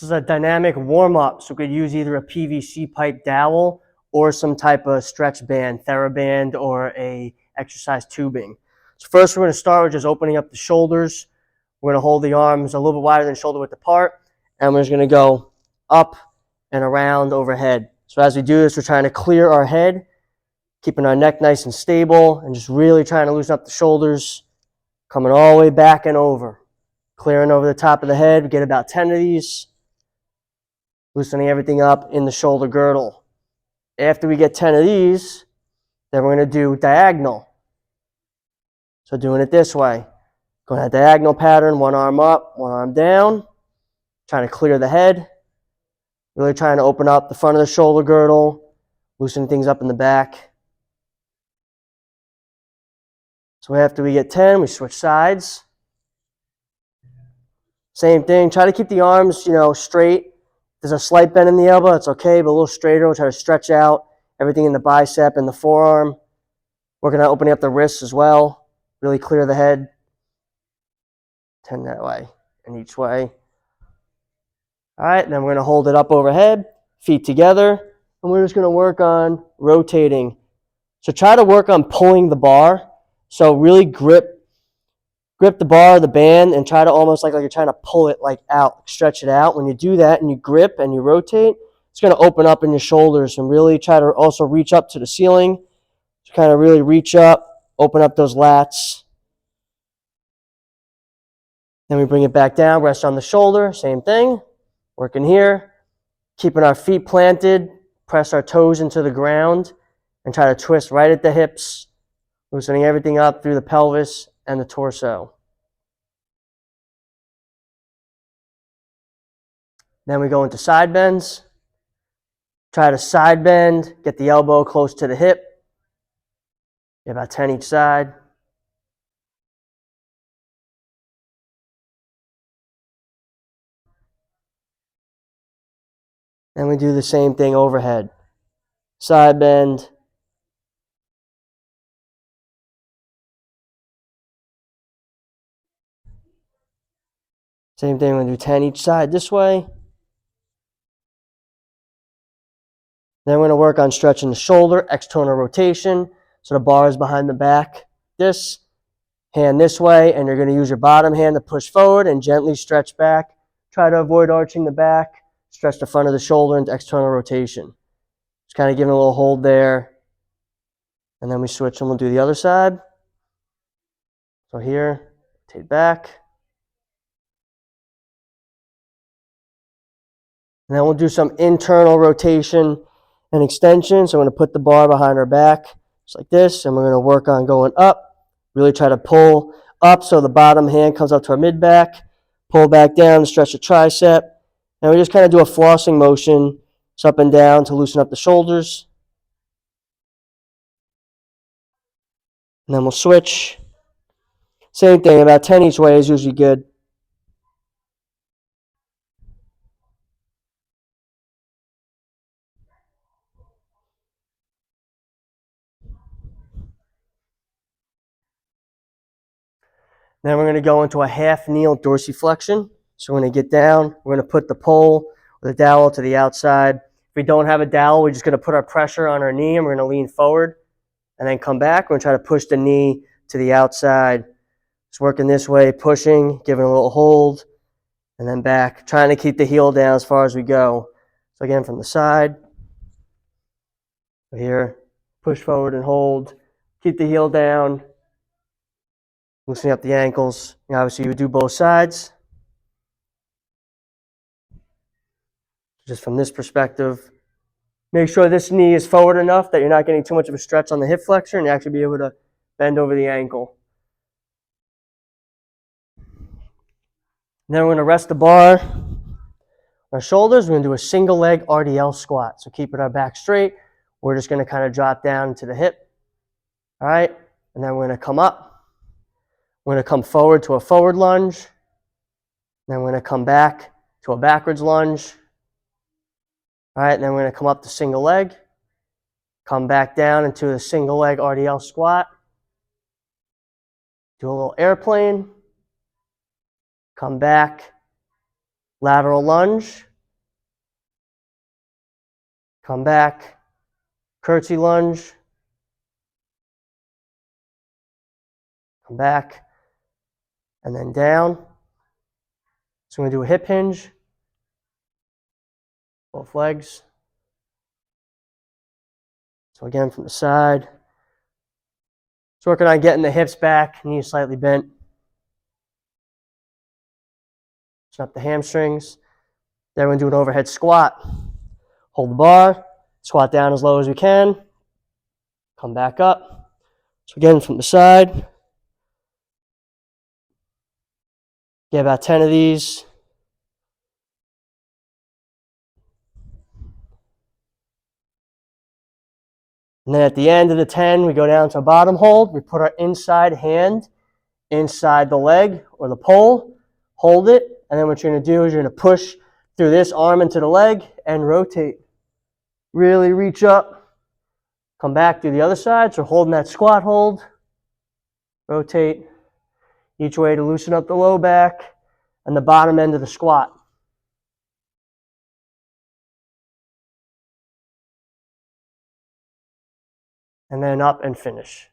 This is a dynamic warm-up, so we could use either a PVC pipe dowel or some type of stretch band, TheraBand, or a exercise tubing. So first we're going to start with just opening up the shoulders. We're going to hold the arms a little bit wider than shoulder width apart, and we're just going to go up and around overhead. So as we do this, we're trying to clear our head, keeping our neck nice and stable, and just really trying to loosen up the shoulders, coming all the way back and over. Clearing over the top of the head. We get about 10 of these. Loosening everything up in the shoulder girdle. After we get 10 of these, then we're going to do diagonal. So doing it this way. Going to have diagonal pattern, one arm up, one arm down. Trying to clear the head. Really trying to open up the front of the shoulder girdle. Loosen things up in the back. So after we get 10, we switch sides. Same thing. Try to keep the arms, straight. If there's a slight bend in the elbow, it's okay, but a little straighter. We'll try to stretch out everything in the bicep and the forearm. Working on opening up the wrists as well. Really clear the head. 10 that way and each way. All right, then we're going to hold it up overhead, feet together, and we're just going to work on rotating. So try to work on pulling the bar. So really grip the bar, the band, and try to almost like you're trying to pull it out, stretch it out. When you do that and you grip and you rotate, it's going to open up in your shoulders, and really try to also reach up to the ceiling. So kind of really reach up, open up those lats. Then we bring it back down, rest on the shoulder, same thing. Working here, keeping our feet planted, press our toes into the ground, and try to twist right at the hips, loosening everything up through the pelvis and the torso. Then we go into side bends. Try to side bend, get the elbow close to the hip. Get about 10 each side. Then we do the same thing overhead. Side bend. Same thing, we're going to do 10 each side this way. Then we're going to work on stretching the shoulder, external rotation. So the bar is behind the back. This, hand this way, and you're going to use your bottom hand to push forward and gently stretch back. Try to avoid arching the back. Stretch the front of the shoulder into external rotation. Just kind of giving a little hold there. And then we switch and we'll do the other side. So here, rotate back. And then we'll do some internal rotation and extension. So I'm going to put the bar behind our back, just like this, and we're going to work on going up. Really try to pull up so the bottom hand comes up to our mid-back. Pull back down, stretch the tricep. And we just kind of do a flossing motion, so up and down to loosen up the shoulders. And then we'll switch. Same thing, about 10 each way is usually good. Then we're going to go into a half kneel dorsiflexion. So we're going to get down. We're going to put the pole or the dowel to the outside. If we don't have a dowel, we're just going to put our pressure on our knee, and we're going to lean forward and then come back. We're going to try to push the knee to the outside. Just working this way, pushing, giving a little hold, and then back. Trying to keep the heel down as far as we go. So again, from the side, here, push forward and hold. Keep the heel down. Loosening up the ankles. Obviously, you would do both sides. Just from this perspective, make sure this knee is forward enough that you're not getting too much of a stretch on the hip flexor, and you actually be able to bend over the ankle. And then we're going to rest the bar on our shoulders. We're going to do a single leg RDL squat. So keeping our back straight, we're just going to kind of drop down into the hip. All right, and then we're going to come up. We're going to come forward to a forward lunge. Then we're going to come back to a backwards lunge. All right, and then we're going to come up to single leg. Come back down into a single leg RDL squat. Do a little airplane. Come back, lateral lunge, Come back, curtsy lunge, come back, and then down. So I'm going to do a hip hinge, both legs. So again, from the side. So working on getting the hips back, knees slightly bent. Loosen up the hamstrings. Then we're going to do an overhead squat. Hold the bar, squat down as low as we can. Come back up. So again, from the side. Get about 10 of these. And then at the end of the 10, we go down to a bottom hold. We put our inside hand inside the leg or the pole, hold it, and then what you're going to do is you're going to push through this arm into the leg and rotate. Really reach up, come back to the other side. So holding that squat hold, rotate each way to loosen up the low back and the bottom end of the squat. And then up and finish.